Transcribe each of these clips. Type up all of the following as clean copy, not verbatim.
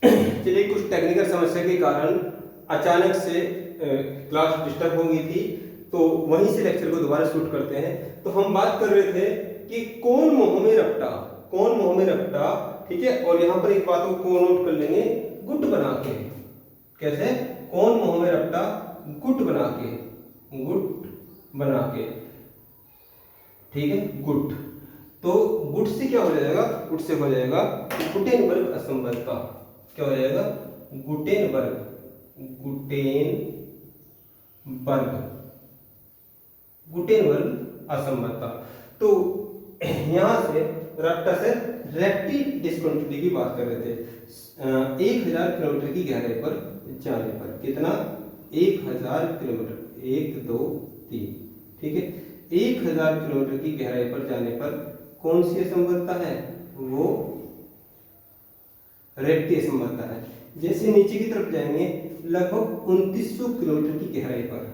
चलिए, कुछ टेक्निकल समस्या के कारण अचानक से क्लास डिस्टर्ब हो गई थी, तो वहीं से लेक्चर को दोबारा शूट करते हैं। तो हम बात कर रहे थे कि कौन मोह में रपटा, कौन मोह में रपटा, ठीक है। और यहाँ पर एक बात को नोट कर लेंगे, गुट बना के। कैसे? कौन मोह में रपटा, गुट बना के, गुट बना के, ठीक है, गुट। तो गुट से क्या हो जाएगा? गुट से हो जाएगा गुटेनबर्ग असंबद्धता। क्या हो जाएगा? गुटेनबर्ग, गुटेनबर्ग, गुटेनबर्ग असंबद्धता। तो यहां से रपटा से रेक्टी डिस्कंटिन्यूटी की बात कर रहे थे। 1000 किलोमीटर की गहराई पर जाने पर, कितना? 1000 किलोमीटर, 1 2 3, ठीक है। 1000 किलोमीटर की गहराई पर जाने पर कौन सी असंबद्धता है? वो रेक्टी असंबद्धता है। जैसे नीचे की तरफ जाएंगे, लगभग 2900 किलोमीटर की गहराई पर,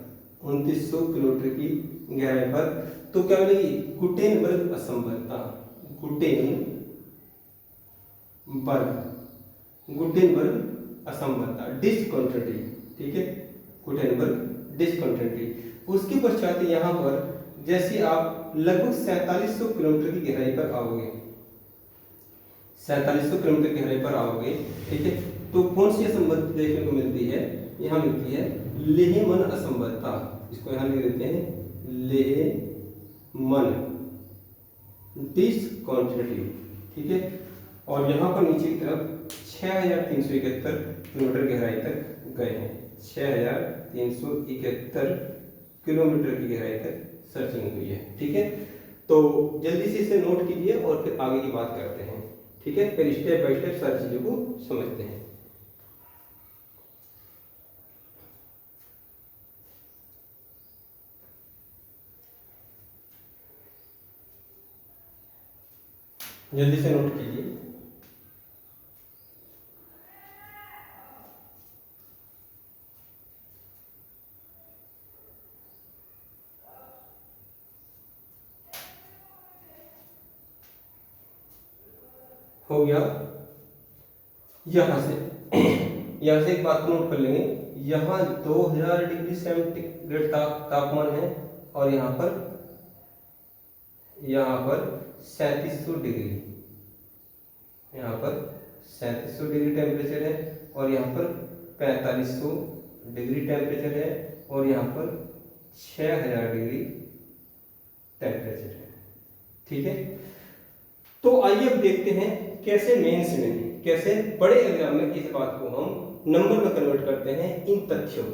2900 किलोमीटर की गहराई पर, तो क्या मिलेगी? गुटेनबर्ग असंबद्धता, गुटेनबर्ग असंबद्धता, डिस्कंटिन्यूटी, ठीक है, गुटेनबर्ग डिस्कंटिन्यूटी। उसके पश्चात यहाँ पर जैसे आप लगभग 4700 किलोमीटर की गहराई पर आओगे, 4700 किलोमीटर की गहराई पर आओगे, ठीक है, तो कौन सी असंबद्धता देखने को मिलती है? यहाँ मिलती है लेहमन असंबद्धता। इसको यहाँ लिख देते हैं, लेहमन डिस्कंटिन्यूटी, ठीक है। और यहाँ पर नीचे की तरफ 6371 किलोमीटर गहराई तक गए हैं, 6371 किलोमीटर की गहराई तक सर्चिंग हुई है, ठीक है। तो जल्दी से इसे नोट कीजिए और फिर आगे की बात करते हैं, ठीक है। फिर स्टेप बाय स्टेप सारी चीजों को समझते हैं। जल्दी से नोट कीजिए। हो गया? यहां से एक बात को नोट कर लेंगे, यहाँ 2000 डिग्री सेंटीग्रेड तापमान है और यहाँ पर 3700 डिग्री, यहाँ पर 3700 डिग्री टेम्परेचर है और यहाँ पर 4500 डिग्री टेम्परेचर है और यहाँ पर 6000 डिग्री टेम्परेचर है, ठीक है। तो आइए अब देखते हैं कैसे मेंस में, कैसे बड़े एग्जाम में इस बात को हम नंबर में कन्वर्ट करते हैं। इन तथ्यों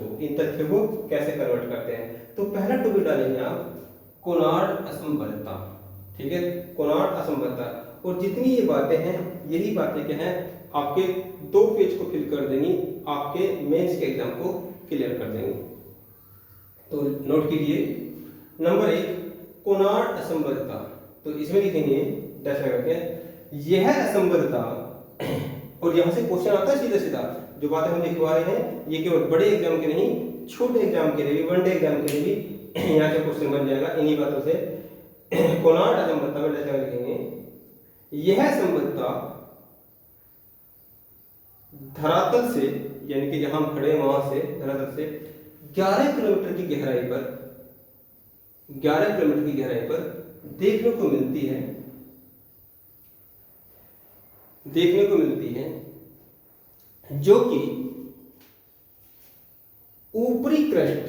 को कैसे कन्वर्ट करते हैं? तो पहला टॉपिक डालेंगे आप कोनार्ड असंबद्धता, ठीक है, कोनार्ड असंबद्धता। और जितनी ये बातें हैं, यही बातें क्या हैं, आपके 2 पेज को फिल कर देंगी, आपके मेंस के एग्जाम को क्लियर कर देंगे। तो नोट कीजिए, नंबर 1 कोनार्ड असंबद्धता। तो इसमें लिखेंगे डैश करके यह असंबद्धता, और यहां से क्वेश्चन आता है सीधा सीधा। जो बातें हम लिखवा रहे हैं ये केवल बड़े एग्जाम के नहीं, छोटे एग्जाम के लिए भी, वनडे एग्जाम के लिए भी यहाँ से क्वेश्चन बन जाएगा इन्हीं बातों से। कोनार्ड असंबद्धता में डैश लिखेंगे यह असंबद्धता धरातल से, यानी कि जहां हम खड़े हैं वहां से, धरातल से 11 किलोमीटर की गहराई पर, 11 किलोमीटर की गहराई पर देखने को मिलती है, जो कि ऊपरी क्रस्ट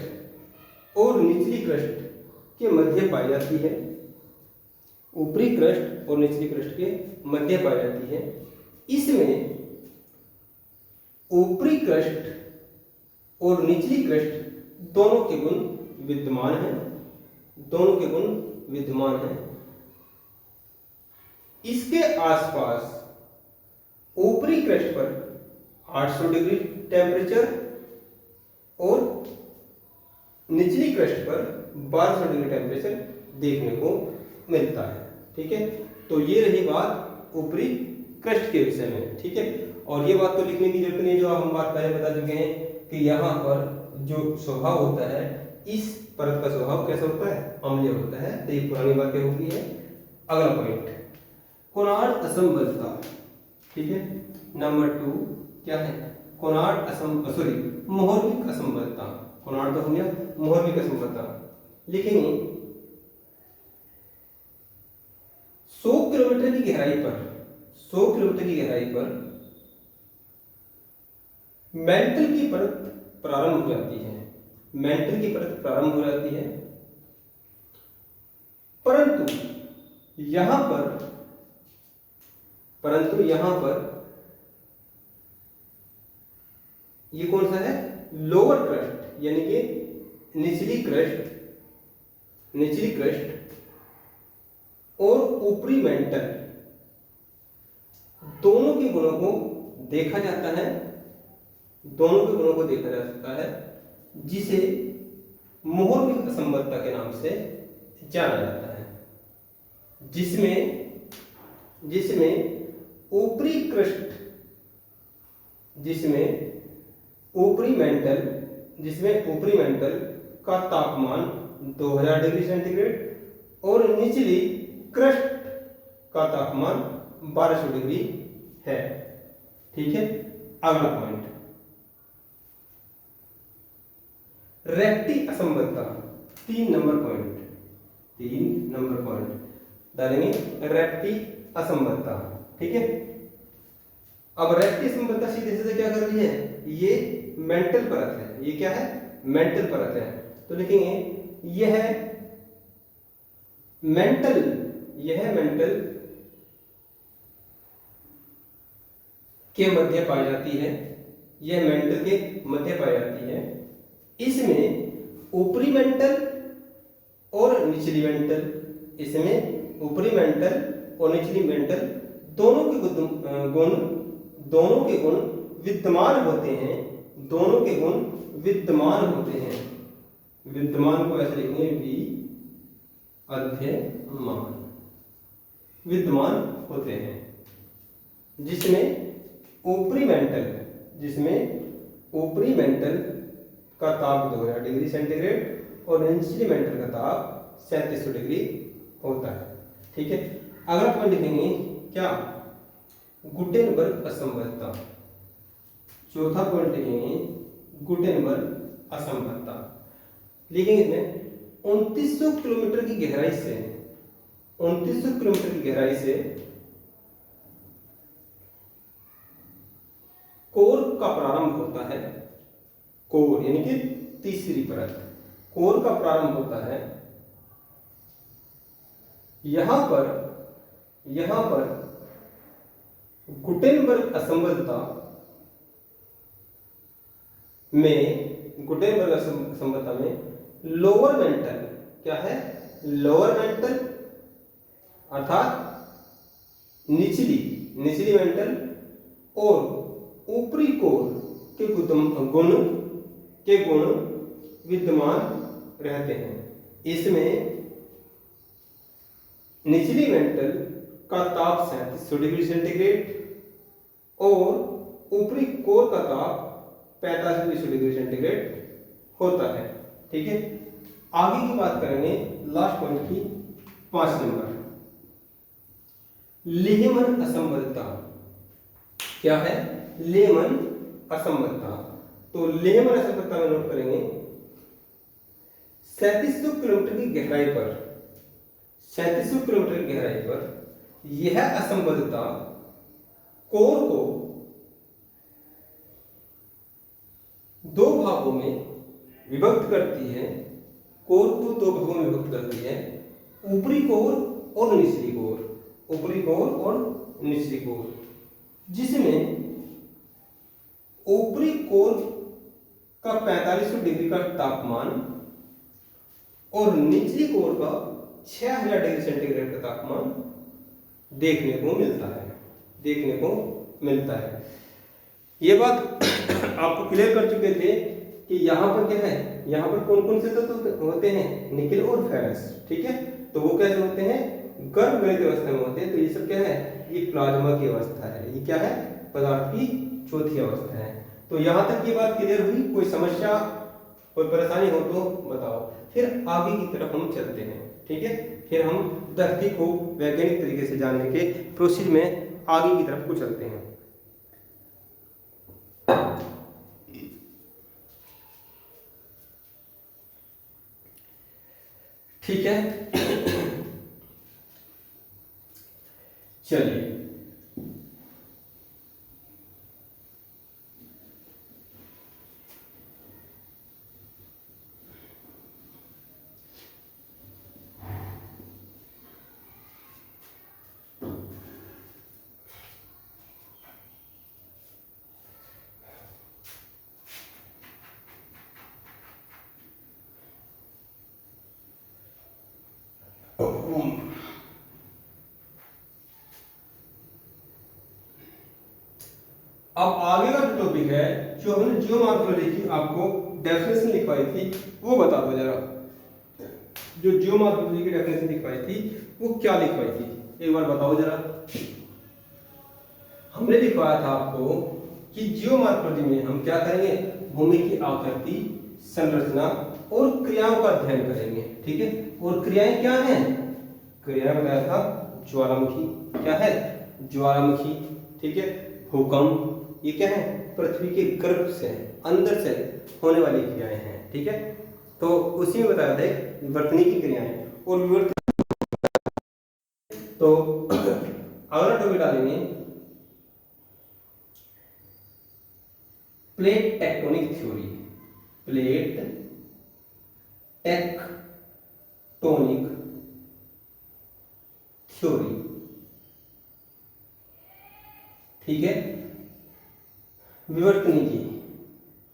और निचली क्रस्ट के मध्य पाई जाती है, ऊपरी क्रस्ट और निचली क्रस्ट के मध्य पाई जाती है। इसमें ऊपरी क्रस्ट और निचली क्रस्ट दोनों के गुण विद्यमान हैं, इसके आसपास ऊपरी क्रस्ट पर 800 डिग्री टेम्परेचर और निचली क्रस्ट पर 1200 डिग्री टेम्परेचर देखने को मिलता है, ठीक है। तो ये रही बात ऊपरी क्रस्ट के विषय में, ठीक है। और ये बात तो लिखने की जरूरत नहीं, जो हम बात पहले बता चुके हैं कि यहाँ पर जो स्वभाव होता है, इस परत का स्वभाव कैसा होता है? अम्लीय होता है। तो ये पुरानी बातें होती है। अगला पॉइंट कोनार्ड असंबद्धता, ठीक है। नंबर 2 क्या है, मोहर्विक असंबद्धता। कोनार्ड तो हो गया, मोहर्विक असंबद्धता। लिखेंगे 100 किलोमीटर की गहराई पर, 100 किलोमीटर की गहराई पर मेंटल की परत प्रारंभ हो जाती है, मेंटल की परत प्रारंभ हो जाती है, परंतु यहां पर ये कौन सा है, लोअर क्रस्ट, यानी कि निचली क्रस्ट और ऊपरी मेंटल दोनों के गुणों को देखा जाता है, दोनों के गुणों को देखा जा सकता है, जिसे मोहर्विक असंबद्धता के नाम से जाना जाता है, जिसमें ऊपरी क्रस्ट, जिसमें ऊपरी मेंटल का तापमान 2000 डिग्री सेंटीग्रेड और निचली क्रस्ट का तापमान 1200 डिग्री है। ठीक है, अगला पॉइंट रेक्टी असंबद्धता, 3 नंबर पॉइंट डालेंगे, रेक्टी असंबद्धता। ठीक है, अब रेक्टी असंबद्धता सीधे सीधे क्या कर रही है, ये मेंटल परत है, ये क्या है, मेंटल परत है। तो लिखेंगे यह मेंटल के मध्य पाई जाती है, यह मेंटल के मध्य पाई जाती है। इसमें ऊपरी मेंटल और निचली मेंटल दोनों के गुण विद्यमान होते हैं, विद्यमान को ऐसे लिखेंगे विद्यमान होते हैं, जिसमें ऊपरी मेंटल का ताप 2000 डिग्री सेंटीग्रेड और निचली मेंटल का ताप 3700 डिग्री होता है। ठीक है, अगला पॉइंट लिखेंगे क्या, गुटेनबर्ग असंबद्धता। चौथा पॉइंट लिखेंगे गुटेनबर्ग असंबद्धता। लिखेंगे इसमें 2900 किलोमीटर की गहराई से कोर का प्रारंभ होता है, कोर यानी कि तीसरी परत, कोर का प्रारंभ होता है। यहां पर गुटेनबर्ग असंबद्धता में लोअर मेंटल क्या है, लोअर मेंटल अर्थात निचली मेंटल और ऊपरी कोर के गुण विद्यमान रहते हैं। इसमें निचली मेंटल का ताप 3700 डिग्री सेंटीग्रेड और ऊपरी कोर का ताप 4500 डिग्री सेंटीग्रेड होता है। ठीक है, आगे की बात करेंगे लास्ट पॉइंट की, 5 नंबर लेहमन असंबद्धता। क्या है, लेहमन असंबद्धता। तो लेहमन असंबद्धता में नोट करेंगे 3700 किलोमीटर की गहराई पर यह असंबद्धता कोर को 2 भागों में विभक्त करती है, ऊपरी कोर और निचली कोर, जिसमें ऊपरी कोर का 4500 डिग्री का तापमान और निचली कोर का 6000 डिग्री सेंटीग्रेड का तापमान देखने को मिलता है। ये बात आपको क्लियर कर चुके थे कि यहाँ पर क्या है, यहाँ पर कौन कौन से तत्व होते हैं, निकेल और फेरस। ठीक है, तो वो कैसे होते हैं, गर्म गलित अवस्था में होते हैं। तो ये सब क्या है, ये प्लाज्मा की अवस्था है, ये क्या है, पदार्थ की चौथी अवस्था है। तो यहाँ तक ये बात क्लियर हुई, कोई समस्या कोई परेशानी हो तो बताओ, फिर आगे की तरफ हम चलते हैं। ठीक है, फिर हम धरती को वैज्ञानिक तरीके से जानने के प्रोसेस में आगे की तरफ को चलते हैं। ठीक है। चलिए अब आगे का जो टॉपिक है, जो हमने जियोमॉर्फोलॉजी की आपको डेफिनेशन लिखवाई थी वो बता दो जरा। जो जियोमॉर्फोलॉजी की डेफिनेशन लिखवाई थी वो क्या लिखवाई थी, एक बार बताओ जरा। हमने लिखवाया था आपको कि जियोमॉर्फोलॉजी में हम क्या करेंगे, भूमि की आकृति, संरचना और क्रियाओं का अध्ययन करेंगे। ठीक है, और क्रियाएं क्या हैं, क्रियाएं बताया था ज्वालामुखी, क्या है ज्वालामुखी। ठीक है, भूकंप, ये क्या है पृथ्वी के गर्भ से अंदर से होने वाली क्रियाएं हैं। ठीक है, तो उसी में बताया था विवर्तनी की क्रियाएं और विवर्तन। तो अगला टॉपिक डालेंगे plate tectonic theory. Plate tectonic theory. ठीक है, विवर्तनी की।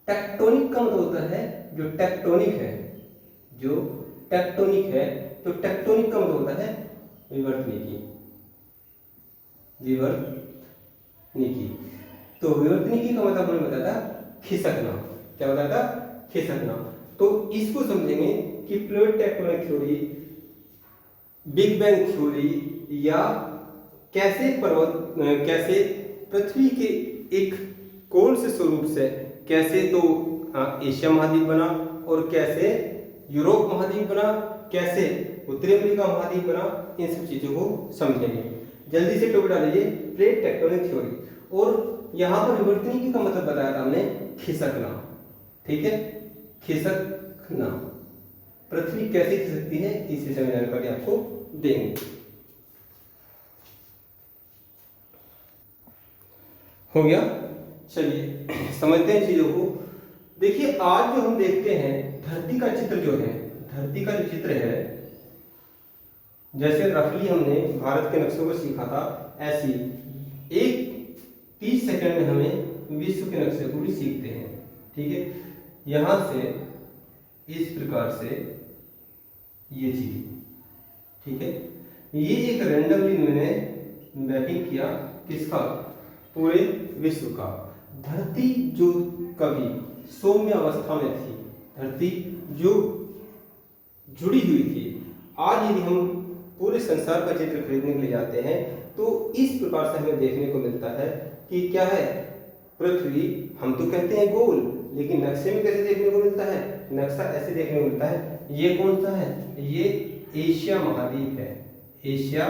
टेक्टोनिक का मतलब होता है जो टेक्टोनिक है, जो टेक्टोनिक है, तो टेक्टोनिक का मतलब होता है विवर्तनी की, विवर्तनी की। तो विवर्तनी की का मतलब हमने बताया था खिसकना। क्या बताया था, खिसकना। तो इसको समझेंगे कि plate tectonic theory, big bang theory, या कैसे कैसे पृथ्वी के एक कौन से स्वरूप से कैसे तो एशिया महाद्वीप बना और कैसे यूरोप महाद्वीप बना, कैसे उत्तरी अमेरिका महाद्वीप बना, इन सब चीजों को समझेंगे। जल्दी से टॉपिक डालिए प्लेट टेक्टोनिक थ्योरी। और यहाँ पर विवर्तनी का मतलब बताया था हमने खिसकना। ठीक है, खिसकना, पृथ्वी कैसे खिसकती है इस विषय में जानकारी आपको देंगे। हो गया, चलिए समझते हैं चीजों को। देखिए आज जो हम देखते हैं धरती का चित्र जो है, धरती का जो चित्र है, जैसे रफली हमने भारत के नक्शों को सीखा था, ऐसी एक 30 सेकंड में हमें विश्व के नक्शे को भी सीखते हैं। ठीक है, यहां से इस प्रकार से ये चीज, ठीक है, ये एक रैंडमली मैंने मैपिंग किया किसका, पूरे विश्व का। धरती जो कभी सौम्य अवस्था में थी, धरती जो जुड़ी हुई थी, आज यदि हम पूरे संसार का चित्र खरीदने के लिए जाते हैं तो इस प्रकार से हमें देखने को मिलता है कि क्या है, पृथ्वी हम तो कहते हैं गोल, लेकिन नक्शे में कैसे देखने को मिलता है, नक्शा ऐसे देखने को मिलता है। ये कौन सा है, ये एशिया महाद्वीप है, एशिया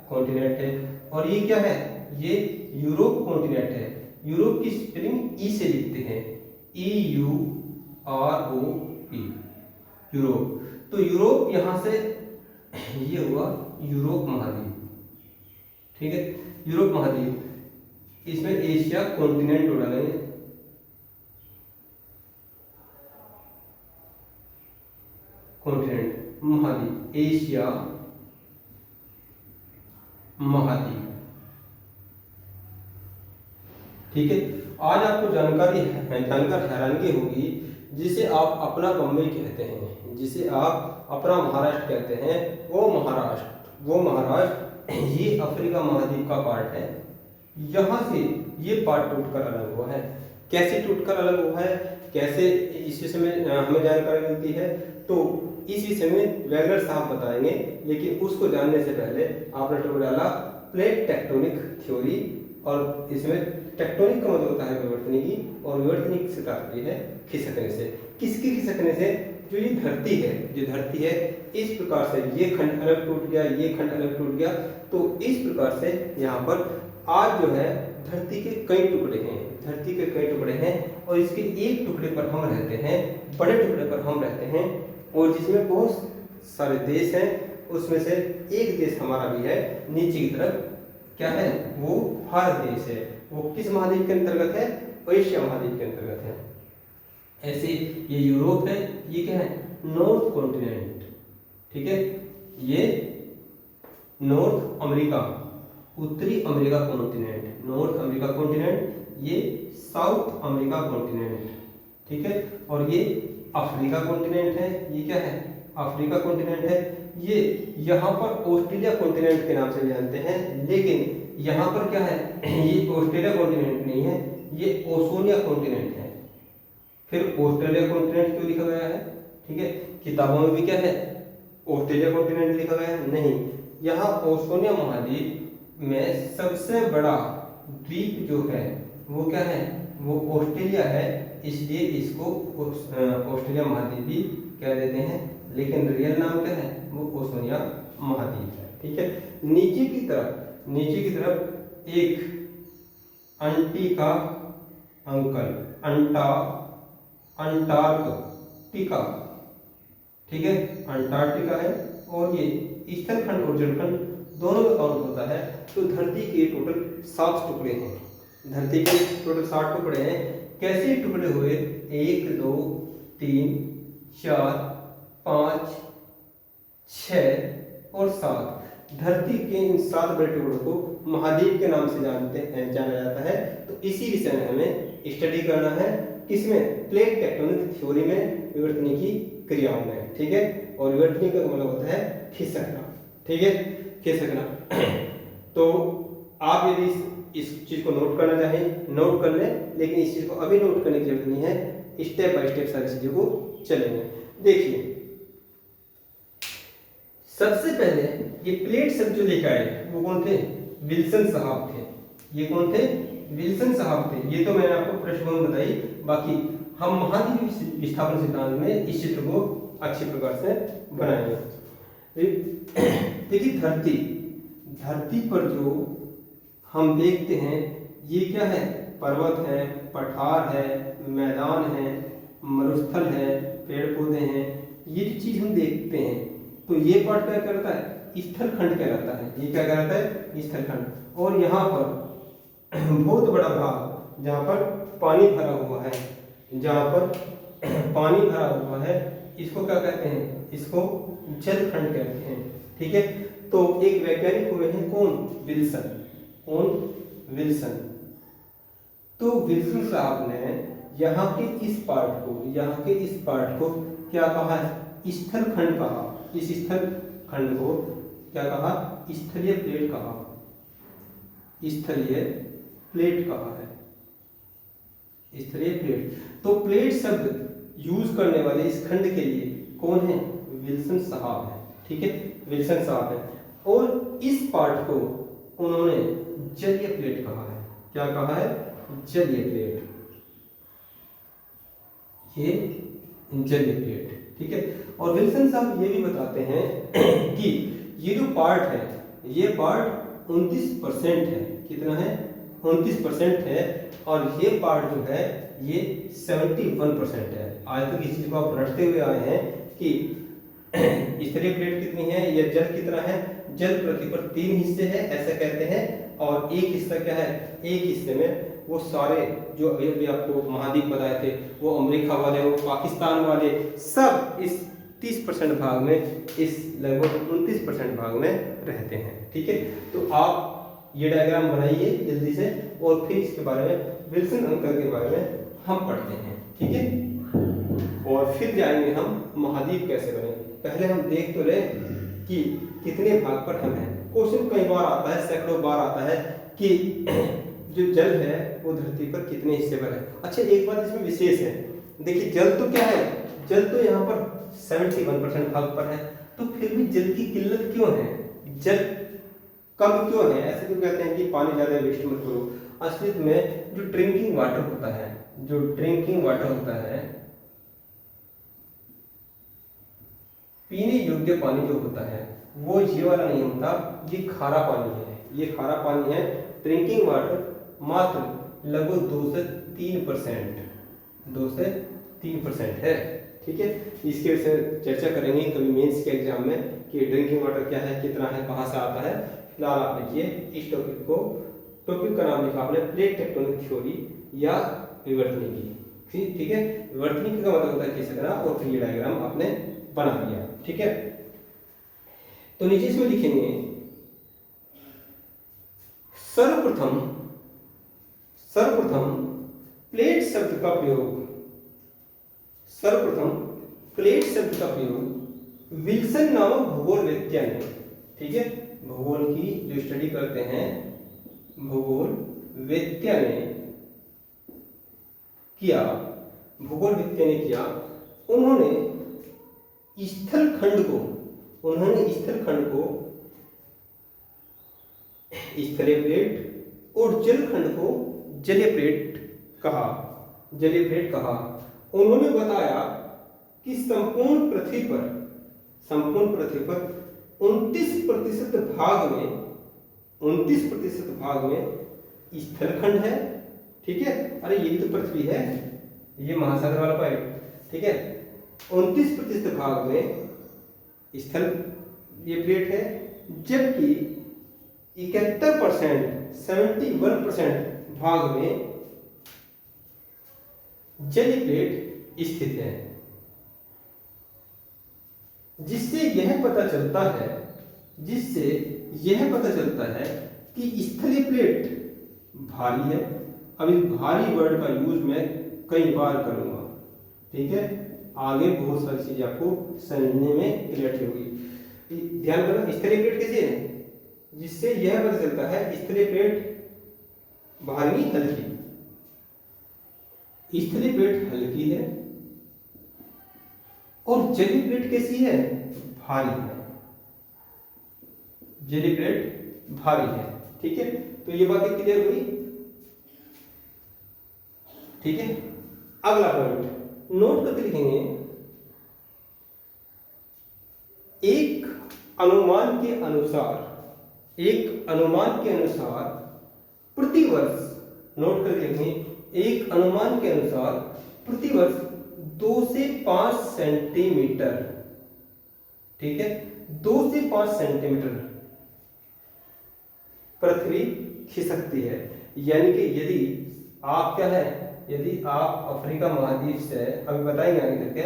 कॉन्टिनेंट है। और ये क्या है, ये यूरोप कॉन्टिनेंट है। यूरोप की स्पेलिंग ई से लिखते हैं, EUROP, यूरोप। तो यूरोप यहां से ये हुआ यूरोप महाद्वीप। ठीक है, यूरोप महाद्वीप, इसमें एशिया कॉन्टिनेंट जोड़ा है, कॉन्टिनेंट महाद्वीप, एशिया महाद्वीप। ठीक है, आज आपको जानकार हैरानगी होगी, जिसे आप अपना बम्बई कहते हैं, जिसे आप अपना महाराष्ट्र कहते हैं, वो महाराष्ट्र ये अफ्रीका महाद्वीप का पार्ट है। यहाँ से ये पार्ट टूटकर अलग हुआ है। कैसे टूटकर अलग हुआ है, कैसे इस विषय में हमें जानकारी मिलती है, तो इस विषय में वैगलर साहब बताएंगे। लेकिन उसको जानने से पहले आपने टॉपिक डाला प्लेट टेक्टोनिक थ्योरी, और इसमें टेक्टोनिक का मतलब होता है विवर्तनी की, और विवर्तनी से तात्पर्य है खिसकने से। किसके खिसकने से, जो ये धरती है, जो धरती है इस प्रकार से ये खंड अलग टूट गया, ये खंड अलग टूट गया, तो इस प्रकार से यहाँ पर आज जो है धरती के कई टुकड़े हैं, धरती के कई टुकड़े हैं और इसके एक टुकड़े पर हम रहते हैं, बड़े टुकड़े पर हम रहते हैं और जिसमें बहुत सारे देश हैं, उसमें से एक देश हमारा भी है नीचे की तरफ, क्या है वो भारत देश है। वो किस महाद्वीप के अंतर्गत है? एशिया महाद्वीप के अंतर्गत है। ऐसे ये यूरोप है, ये क्या है नॉर्थ कॉन्टिनेंट, ठीक है, ये नॉर्थ अमेरिका, उत्तरी America continent, north America continent, ये साउथ अमेरिका कॉन्टिनेंट, ठीक है, और ये अफ्रीका कॉन्टिनेंट है, ये क्या है अफ्रीका कॉन्टिनेंट है। ये यहाँ पर ऑस्ट्रेलिया कॉन्टिनेंट के नाम से जानते हैं, लेकिन यहाँ पर क्या है ये ऑस्ट्रेलिया कॉन्टिनेंट नहीं है, ये ओशोनिया कॉन्टिनेंट है। फिर ऑस्ट्रेलिया कॉन्टिनेंट क्यों लिखा गया है? ठीक है, किताबों में भी क्या है ऑस्ट्रेलिया कॉन्टिनेंट लिखा गया है? नहीं, यहाँ ओशोनिया महाद्वीप में सबसे बड़ा द्वीप जो है वो क्या है वो ऑस्ट्रेलिया है, इसलिए इसको ऑस्ट्रेलिया महाद्वीप भी कह देते हैं, लेकिन रियल नाम क्या है वो ओशोनिया महाद्वीप है। ठीक है, नीचे की तरफ एक अंटार्कटिका, ठीक है, अंटार्कटिका है और ये स्थलखंड और जलखंड दोनों में काउंट होता है। तो धरती के टोटल 7 टुकड़े हैं, धरती के टोटल 7 टुकड़े हैं। कैसे टुकड़े हुए? 1 2 3 4 5 6 और 7। धरती के इन 7 बड़े टुकड़ों को महाद्वीप के नाम से जाना जाता है। तो इसी विषय में हमें स्टडी करना है, किसमें? प्लेट टेक्टोनिक थ्योरी में, विवर्तनी की क्रियाओं में। ठीक है, और विवर्तनी का मतलब होता है खिसकना। ठीक है, खिसकना। तो आप यदि इस चीज को नोट करना चाहें नोट कर लें, लेकिन इस चीज को अभी नोट करने की जरूरत नहीं है, स्टेप बाय स्टेप सारी चीजों को चलेंगे। देखिए, सबसे पहले ये प्लेट शब्द जो लेकर आए वो कौन थे? विल्सन साहब थे। ये कौन थे? विल्सन साहब थे। ये तो मैंने आपको पृष्ठभूमि बताई, बाकी हम महाद्वीप विस्थापन सिद्धांत में इस चित्र को अच्छी प्रकार से बनाएंगे। देखिए, धरती पर जो हम देखते हैं ये क्या है? पर्वत है, पठार है, मैदान है, मरुस्थल है, पेड़ पौधे हैं। ये जो चीज हम देखते हैं तो ये पार्ट क्या करता है? स्थलखंड कहलाता है। ये क्या कहलाता है? स्थलखंड। और यहाँ पर बहुत बड़ा भाग जहाँ पर पानी भरा हुआ है, जहाँ पर पानी भरा हुआ है, इसको क्या कहते हैं? इसको जलखंड कहते हैं। ठीक है, तो एक वैज्ञानिक हुए हैं कौन? विल्सन। कौन? विल्सन। तो विल्सन साहब ने यहाँ के इस पार्ट को क्या कहा है? स्थलखंड कहा। इस स्थलखंड को क्या कहा? स्थलीय प्लेट कहा। स्थलीय प्लेट कहा है, स्थलीय प्लेट। तो प्लेट शब्द यूज करने वाले इस खंड के लिए कौन है? विल्सन साहब है। ठीक है, विल्सन साहब है। और इस पार्ट को उन्होंने जलीय प्लेट कहा है। क्या कहा है? जलीय प्लेट। ये जलीय प्लेट। ठीक है, और विल्सन साहब ये भी बताते हैं कि ये जो पार्ट है ये पार्ट 29% है। कितना है? 29% है। और ये पार्ट जो है ये 71% है। आज तक इस चीज को आप रटते हुए आए हैं कि स्तरीय प्लेट कितनी है, या जल कितना है? जल पृथ्वी पर 3 हिस्से हैं ऐसा कहते हैं, और एक हिस्सा क्या है? एक हिस्से में वो सारे जो अभी आपको महाद्वीप बताए थे, वो अमेरिका वाले, वो पाकिस्तान वाले, सब इस 30% भाग में, इस लगभग 29% भाग में रहते हैं। ठीक है, तो आप ये डायग्राम बनाइए जल्दी से, और फिर इसके बारे में विल्सन अंकल के बारे में हम पढ़ते हैं। ठीक है, और फिर जाएंगे हम महाद्वीप कैसे बने। पहले हम देख तो ले कि कितने भाग पर हम हैं। क्वेश्चन कई बार आता है, सैकड़ों बार आता है कि जो जल है वो धरती पर कितने हिस्से पर है। अच्छा, एक बात इसमें विशेष है, देखिए जल तो क्या है? जल तो यहाँ पर 71% भाग पर है, तो फिर भी जल की किल्लत क्यों है? जल कम क्यों है? ऐसे क्यों कहते हैं कि पानी ज्यादा वेस्ट मत करो? असलियत में जो ड्रिंकिंग वाटर होता है, पीने योग्य पानी जो होता है वो ये वाला नहीं होता, ये खारा पानी है। ये खारा पानी है। ड्रिंकिंग वाटर मात्र लगभग 2 से 3% है। ठीक है, इसके विषय में चर्चा करेंगे कभी मेंस के एग्जाम में कि ड्रिंकिंग वाटर क्या है, कितना है, कहाँ से आता है। फिलहाल आप लिखिए इस टॉपिक का नाम लिखा आपने प्लेट टेक्टोनिक थ्योरी या विवर्तनिकी। ठीक है, विवर्तनिकी का मतलब होता है खिसकना, और फिर ये डायग्राम आपने बना दिया। ठीक है, तो नीचे इसमें लिखेंगे सर्वप्रथम प्लेट शब्द का प्रयोग विल्सन नामक भूगोलवेत्ता ने, ठीक है, भूगोल की जो स्टडी करते हैं भूगोलवेत्ता ने किया, उन्होंने स्थलखंड को स्थलीय प्लेट और जलखंड को जलीय प्लेट कहा। उन्होंने बताया कि संपूर्ण पृथ्वी पर 29% भाग में स्थलखंड है। ठीक है, अरे ये तो पृथ्वी है, ये महासागर वाला पाइप। ठीक है, 29% भाग में स्थल ये प्लेट है, जबकि 71% भाग में जलीय प्लेट स्थित है, जिससे यह पता चलता है कि स्थलीय प्लेट भारी है। अब इस भारी वर्ड का यूज मैं कई बार करूंगा। ठीक है, आगे बहुत सारी चीजें आपको समझने में क्लियर होगी। ध्यान रखना, स्थलीय प्लेट कैसे है, जिससे यह पता चलता है स्थलीय प्लेट भारी हल्की, स्थलीय प्लेट हल्की है, और जलीय प्लेट कैसी है, भारी है। जलीय प्लेट भारी है। ठीक है, तो ये बातें क्लियर हुई। ठीक है, अगला पॉइंट नोट करके लिखेंगे, एक अनुमान के अनुसार प्रतिवर्ष, नोट करके लिखेंगे, एक अनुमान के अनुसार प्रतिवर्ष 2 से 5 सेंटीमीटर, ठीक है, 2 से 5 सेंटीमीटर पृथ्वी खिसकती है। यानी कि यदि आप अफ्रीका महाद्वीप से, अभी बताएंगे आगे करके,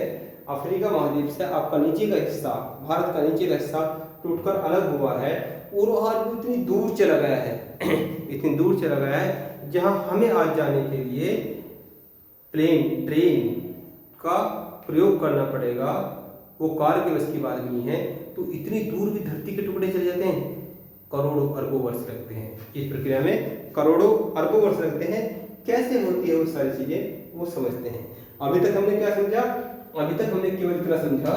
अफ्रीका महाद्वीप से आपका नीचे का हिस्सा, भारत का नीचे का हिस्सा टूटकर अलग हुआ है और वहां इतनी दूर चला गया है जहां हमें आज जाने के लिए ट्रेन का प्रयोग करना पड़ेगा, वो कार के बस की बात नहीं है। तो इतनी दूर भी धरती के टुकड़े चले जाते हैं, करोड़ों अरबों वर्ष लगते हैं। इस प्रक्रिया में करोड़ों अरबों वर्ष लगते हैं। कैसे होती है वो सारी चीजें, वो समझते हैं। अभी तक हमने क्या समझा? अभी तक हमने केवल इतना समझा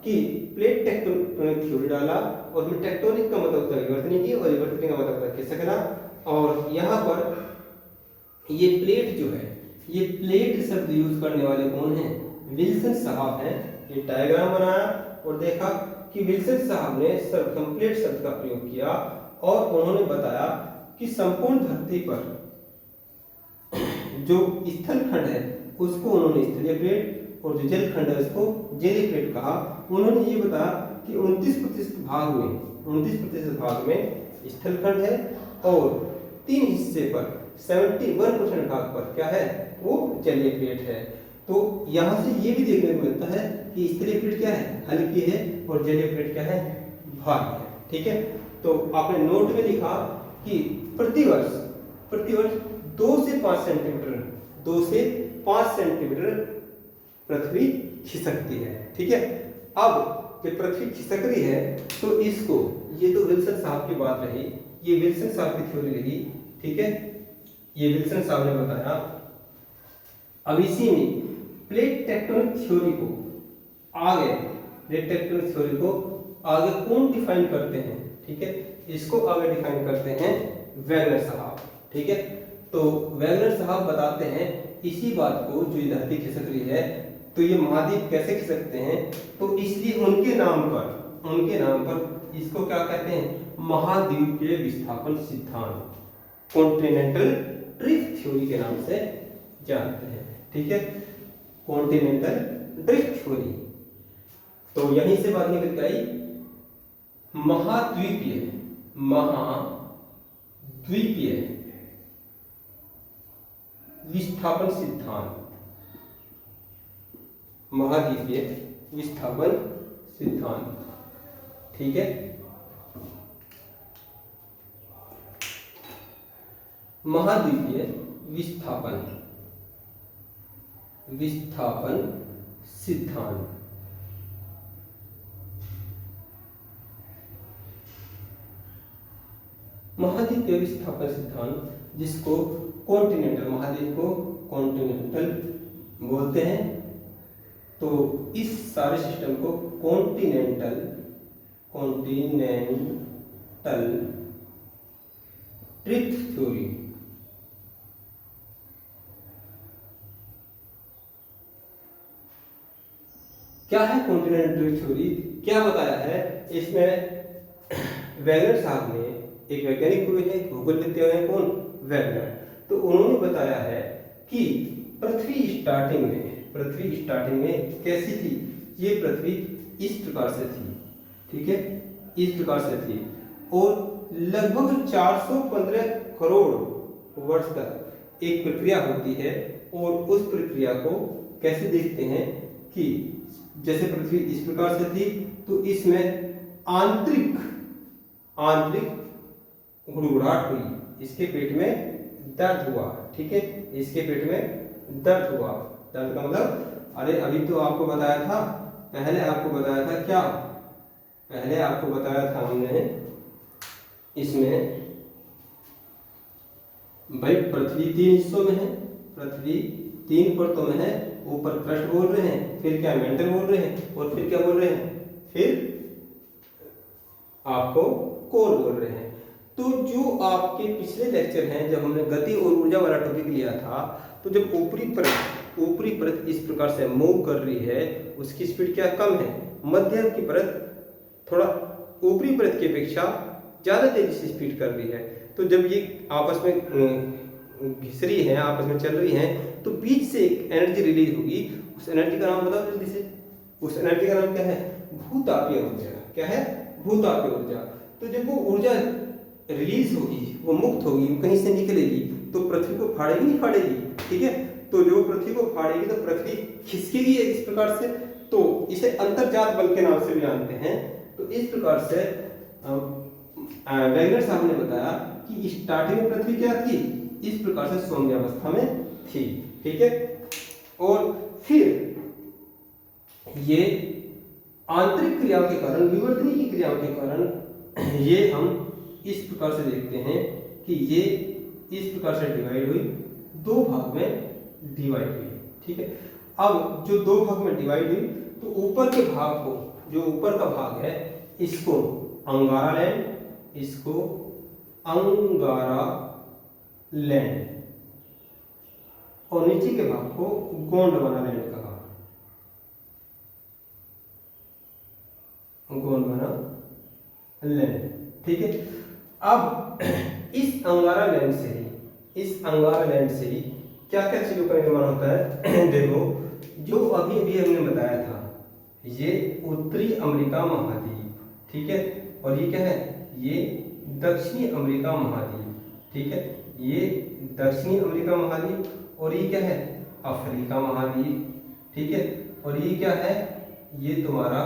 कि प्लेट टेक्टोनिक थ्योरी डाला, और उसमें टेक्टोनिक का मतलब होता है विवर्तनिकी, और विवर्तनिकी का मतलब होता है खिसकना। और यहाँ पर ये प्लेट जो है, ये प्लेट शब्द यूज करने वाले कौन हैं? विल्सन साहब हैं। ये डायग्राम बनाया और देखा कि विल्सन साहब ने सर्वप्रथम प्लेट शब्द का प्रयोग किया, और उन्होंने बताया कि संपूर्ण धरती पर जो स्थलखंड है उसको उन्होंने स्थलीय प्लेट, और जो जलखंड है उसको जलीय प्लेट कहा। उन्होंने ये बताया कि 29% भाग में स्थलखंड है, और 3 हिस्से पर 71% भाग पर क्या है? वो जलीय प्लेट है। तो यहाँ से ये भी देखने को मिलता है कि स्थलीय प्लेट क्या है? हल्की है, और जलीय प्लेट क्या है? भारी है। ठीक है, तो आपने नोट में लिखा कि प्रतिवर्ष 2 से 5 सेंटीमीटर पृथ्वी खिसकती है। ठीक है, अब जब पृथ्वी खिसक रही है तो इसको, ये तो विल्सन साहब की बात रही, ये विल्सन साहब की थ्योरी रही। ठीक है, ये विल्सन साहब ने बताया। अब इसी में प्लेट टेक्टोनिक थ्योरी को आगे कौन डिफाइन करते हैं? ठीक है, इसको आगे डिफाइन करते हैं वैगनर साहब। ठीक है, तो वैगनर साहब बताते हैं इसी बात को, जो धरती खिसक रही है तो ये महाद्वीप कैसे खिसकते हैं, तो इसलिए उनके नाम पर इसको क्या कहते हैं? महाद्वीपीय विस्थापन सिद्धांत, कॉन्टिनेंटल ड्रिफ्ट थ्योरी के नाम से जानते हैं। ठीक है, कॉन्टिनेंटल ड्रिफ्ट थ्योरी। तो यहीं से बात निकल के आई महाद्वीपीय विस्थापन सिद्धांत, महाद्वीपीय विस्थापन सिद्धांत। ठीक है, महाद्वीपीय विस्थापन सिद्धांत। महाद्वीपीय विस्थापन सिद्धांत, जिसको कॉन्टिनेंटल, महाद्वीप को कॉन्टिनेंटल बोलते हैं। तो इस सारे सिस्टम को कॉन्टिनेंटल ड्रिफ्ट थ्योरी, क्या है कॉन्टिनेंटल ड्रिफ्ट थ्योरी, क्या बताया है इसमें। वैगनर साहब ने, एक वैज्ञानिक हुए हैं, भूगोलविद हैं, कौन, वैगनर। तो उन्होंने बताया है कि पृथ्वी स्टार्टिंग में कैसी थी। ये पृथ्वी इस प्रकार से थी, ठीक है, इस प्रकार से थी, और लगभग 415 करोड़ वर्ष तक एक प्रक्रिया होती है। और उस प्रक्रिया को कैसे देखते हैं कि जैसे पृथ्वी इस प्रकार से थी, तो इसमें आंतरिक गुड़गुड़ाहट हुई, इसके पेट में दर्द हुआ। ठीक है, इसके पेट में दर्द हुआ। दर्द का मतलब, अरे अभी तो आपको बताया था, पहले आपको बताया था क्या, पहले आपको बताया था हमने इसमें, भाई पृथ्वी 3 हिस्सों में है, पृथ्वी 3 परतों में है। ऊपर क्रस्ट बोल रहे हैं, फिर क्या मेंटल बोल रहे हैं, और फिर क्या बोल रहे हैं, फिर आपको कोर बोल रहे हैं। तो जो आपके पिछले लेक्चर हैं, जब हमने गति और ऊर्जा वाला टॉपिक लिया था, तो जब ऊपरी परत इस प्रकार से मूव कर रही है, उसकी स्पीड क्या कम है, मध्य की परत थोड़ा ऊपरी परत की अपेक्षा ज्यादा तेजी से स्पीड कर रही है। तो जब ये आपस में घिस रही है, आपस में चल रही है, तो बीच से एक एनर्जी रिलीज होगी। उस एनर्जी का नाम बताओ जल्दी से। उस एनर्जी का नाम क्या है, भूतापीय ऊर्जा। क्या है, भूतापीय ऊर्जा। तो जब वो ऊर्जा रिलीज होगी, वो मुक्त होगी, वो कहीं से निकलेगी, तो पृथ्वी को फाड़ेगी, नहीं फाड़ेगी। ठीक है, तो जो पृथ्वी को फाड़ेगी तो पृथ्वी खिसकेगी इस प्रकार से। तो इसे अंतर्जात बल के नाम से भी जानते हैं। तो इस प्रकार से वैगनर साहब ने बताया कि स्टार्टिंग में पृथ्वी क्या थी, इस प्रकार से सौम्यावस्था में थी। ठीक है, और फिर ये आंतरिक क्रियाओं के कारण, विवर्तनीय की क्रियाओं के कारण, ये हम इस प्रकार से देखते हैं कि ये इस प्रकार से डिवाइड हुई, 2 भाग में डिवाइड हुई। ठीक है, अब जो 2 भाग में डिवाइड हुई, तो ऊपर के भाग को, जो ऊपर का भाग है, इसको अंगारा लैंड, इसको अंगारा लैंड, और नीचे के भाग को गोंडवाना लैंड कहा, गोंडवाना लैंड। ठीक है, अब इस अंगारा लैंड से ही क्या क्या चीजों का निर्माण होता है। देखो, जो अभी अभी हमने बताया था, ये उत्तरी अमेरिका महाद्वीप, ठीक है, और ये क्या है, ये दक्षिणी अमेरिका महाद्वीप। ठीक है, ये दक्षिणी अमेरिका महाद्वीप, और ये क्या है, अफ्रीका महाद्वीप। ठीक है, और ये क्या है, ये तुम्हारा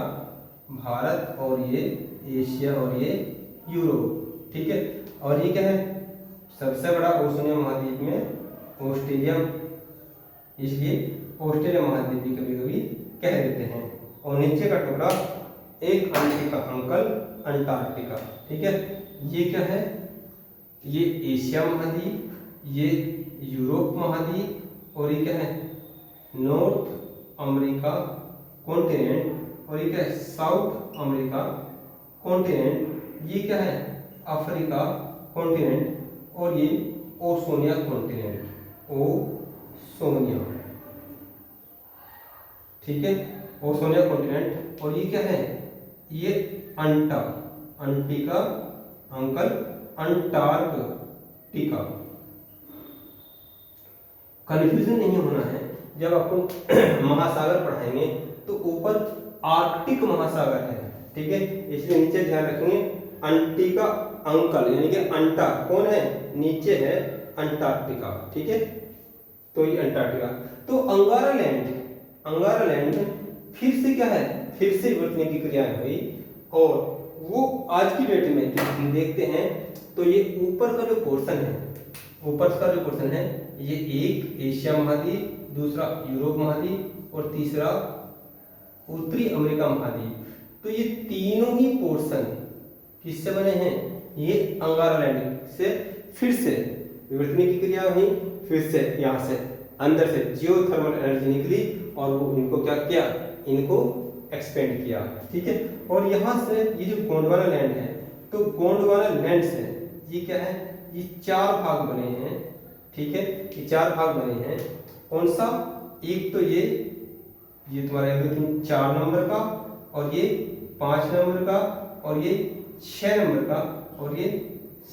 भारत, और ये एशिया, और ये यूरोप। ठीक है, और ये क्या है, सबसे बड़ा ओशिनिया महाद्वीप में ऑस्ट्रेलिया, इसलिए ऑस्ट्रेलिया महाद्वीप भी कभी कभी कह देते हैं। और नीचे का टुकड़ा एक अंटार्कटिका, अंटार्कटिका। ठीक है, ये क्या है, ये एशिया महाद्वीप, ये यूरोप महाद्वीप, और ये क्या है, नॉर्थ अमेरिका कॉन्टिनेंट, और ये क्या है, साउथ अमेरिका कॉन्टिनेंट, ये क्या है, अफ्रीका कॉन्टिनेंट, और ये ओशोनिया कॉन्टिनेंट, ओशोनिया। ठीक है, ओशोनिया कॉन्टिनेंट, और ये क्या है, ये अंटार्कटिका, अंटार्कटिका। कंफ्यूजन नहीं होना है। जब आपको महासागर पढ़ाएंगे तो ऊपर आर्कटिक महासागर है, ठीक है, इसलिए नीचे ध्यान रखेंगे अंटिका अंकल यानी कि अंटा कौन है, नीचे है अंटार्कटिका, ठीक है, तो ये अंटार्कटिका। तो अंगारा लैंड में फिर से क्या है, फिर से विवर्तन की क्रियाएं हुई और वो आज की डेट में जो हम देखते हैं तो ये ऊपर का जो पोर्शन है, ये एक एशिया महाद्वीप, दूसरा यूरोप महाद्वीप और तीसरा उत्तरी अमेरिका महाद्वीप। तो ये तीनों ही पोर्शन किससे बने हैं, ये अंगारा लैंड से फिर से विवर्तन की क्रिया हुई, फिर से यहाँ से अंदर से जियोथर्मल एनर्जी निकली और वो इनको क्या किया, इनको एक्सपेंड किया, ठीक है। और यहाँ से ये जो गोंडवाना लैंड है, तो गोंडवाना लैंड से ये क्या है, ये 4 भाग बने हैं, ठीक है, ये 4 भाग बने हैं। कौन सा, एक तो ये तुम्हारा 1 2 3 4 नंबर का, और ये 5 नंबर का, और ये 6 नंबर का, और ये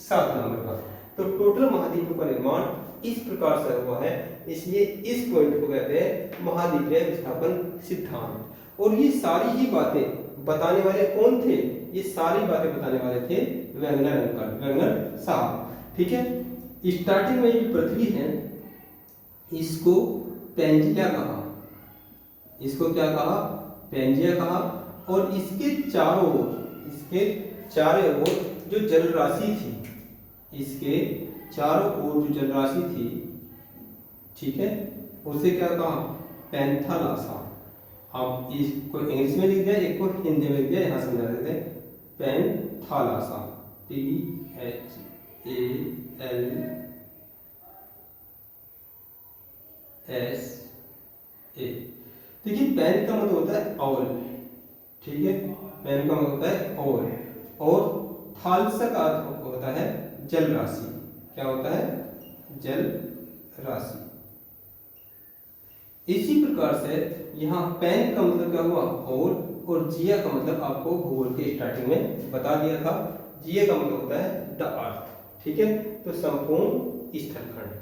7 नंबर का। तो टोटल महाद्वीपों का निर्माण इस प्रकार से हुआ है, इसलिए इस पॉइंट को कहते हैं महाद्वीपीय विस्थापन सिद्धांत। और ये सारी ही बातें बताने वाले कौन थे, ये सारी बातें बताने वाले थे वैगनर साहब, ठीक है। स्टार्टिंग में ये पृथ्वी है इसको पेंजिया कहा, इसको क्या कहा, पेंजिया कहा। और इसके चारों ओर जो जल राशि थी, इसके चारों ओर जो जल राशि थी, ठीक है, उसे क्या कहा, पैंथालासा। अब इसको इंग्लिश में लिख दिया, एक को हिंदी में लिख दिया, यहां समझा देते हैं पैंथालासा, PHALSA। देखिए पैन का मतलब होता है ऑल, ठीक है, पैन का मतलब होता है ऑल, और थालसा का अर्थ होता है जल राशि। क्या होता है, जल राशि। इसी प्रकार से यहाँ पैन का मतलब क्या हुआ, और जिया का मतलब आपको भूगोल के स्टार्टिंग में बता दिया था। जिया का मतलब होता है द अर्थ, ठीक है, तो संपूर्ण स्थलखंड,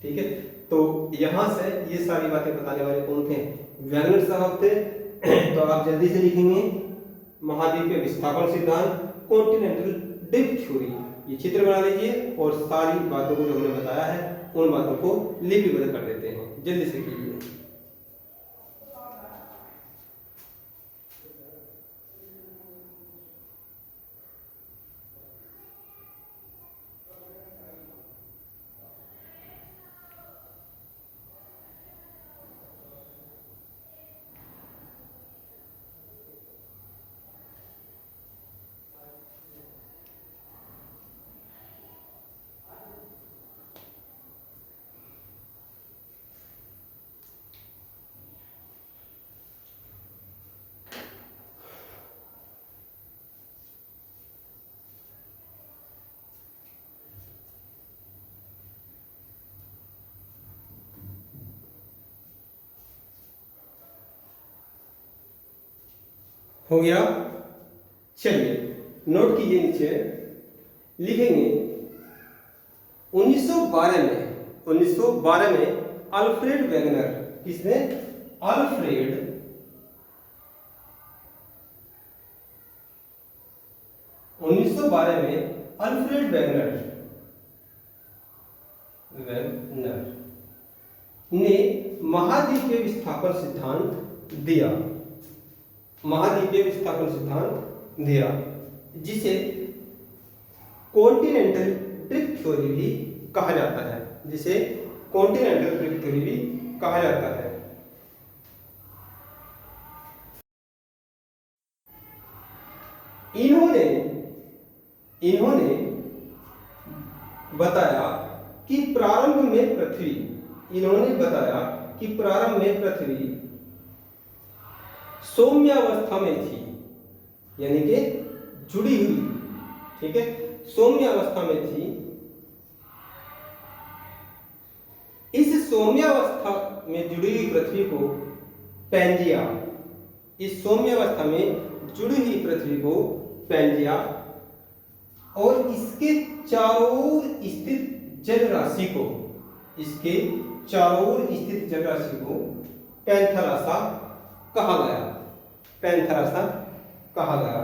ठीक है। तो यहाँ से ये सारी बातें बताने वाले कौन थे, वैगनर साहब थे। तो आप जल्दी से लिखेंगे महाद्वीपीय विस्थापन सिद्धांत, कॉन्टिनेंटल ड्रिफ्ट थ्योरी, ये चित्र बना लीजिए और सारी बातों को जो हमने बताया है उन बातों को लिपिबद्ध कर देते हैं, जल्दी से कीजिए। हो गया, चलिए नोट कीजिए, नीचे लिखेंगे 1912 में अल्फ्रेड वेगनर, किसने, अल्फ्रेड वेगनर ने महाद्वीपीय विस्थापन सिद्धांत दिया, जिसे कॉन्टिनेंटल ड्रिफ्ट थ्योरी भी कहा जाता है, इन्होंने बताया कि प्रारंभ में पृथ्वी सौम्यावस्था में थी, यानी कि जुड़ी हुई, ठीक है, सौम्यावस्था में थी। इस सौम्यावस्था में जुड़ी हुई पृथ्वी को पैंजिया, और इसके चारों ओर स्थित जल राशि को चारों ओर स्थित जलराशि को पैंथरासा कहा गया। पैंथरासा कहा गया।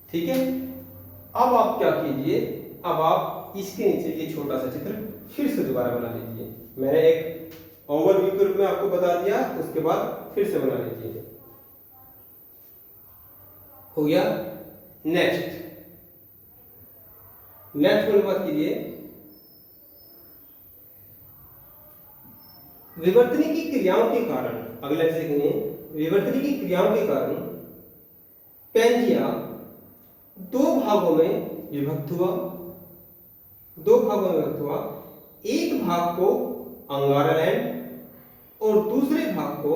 ठीक है, अब आप क्या कीजिए, अब आप इसके नीचे ये छोटा सा चित्र फिर से दोबारा बना लीजिए। मैंने एक ओवरव्यू के रूप में आपको बता दिया, उसके बाद फिर से बना लीजिए। हो गया। नेक्स्ट होने बात कीजिए, विवर्तनी की क्रियाओं के कारण, अगले सीखने विवर्तनी की क्रियाओं के कारण पैंजिया दो भागों में विभक्त हुआ। दो भागों में विभक्त हुआ। एक भाग को अंगारा लैंड और दूसरे भाग को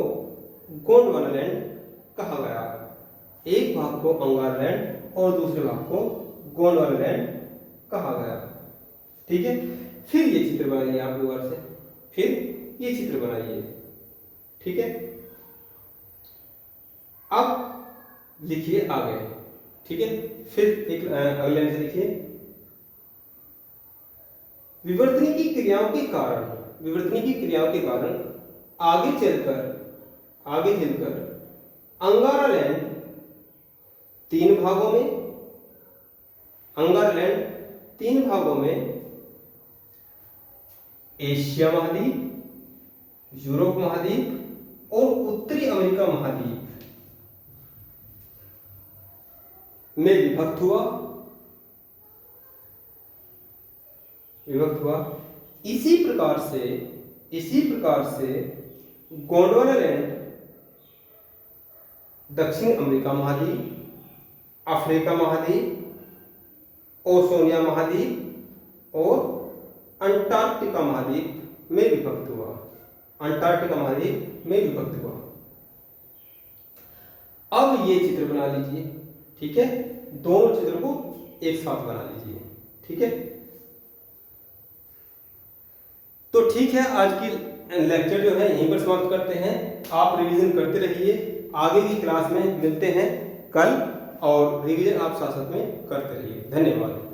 गोंडवाना लैंड कहा गया। एक भाग को अंगारा लैंड और दूसरे भाग को गोंडवाना लैंड कहा गया। ठीक है, फिर ये चित्र बनाइए आप दोबारा से, फिर ये चित्र बनाइए। ठीक है, अब लिखिए आगे। ठीक है, फिर एक अगले लाइन से लिखिए, विवर्तनी की क्रियाओं के कारण, विवर्तनी की क्रियाओं के कारण आगे चलकर अंगारा लैंड तीन भागों में, अंगारा लैंड तीन भागों में एशिया महाद्वीप, यूरोप महाद्वीप और उत्तरी अमेरिका महाद्वीप में विभक्त हुआ। इसी प्रकार से गोंडवाना लैंड दक्षिण अमेरिका महाद्वीप, अफ्रीका महाद्वीप, ओशनिया महाद्वीप और अंटार्कटिका महाद्वीप में विभक्त हुआ। अंटार्कटिका महाद्वीप में विभक्त हुआ। अब ये चित्र बना लीजिए। ठीक है, दोनों चित्र को एक साथ बना लीजिए। ठीक है, तो ठीक है, आज की लेक्चर जो है यहीं पर समाप्त करते हैं। आप रिवीजन करते रहिए, आगे की क्लास में मिलते हैं कल, और रिवीजन आप साथ साथ में करते रहिए। धन्यवाद।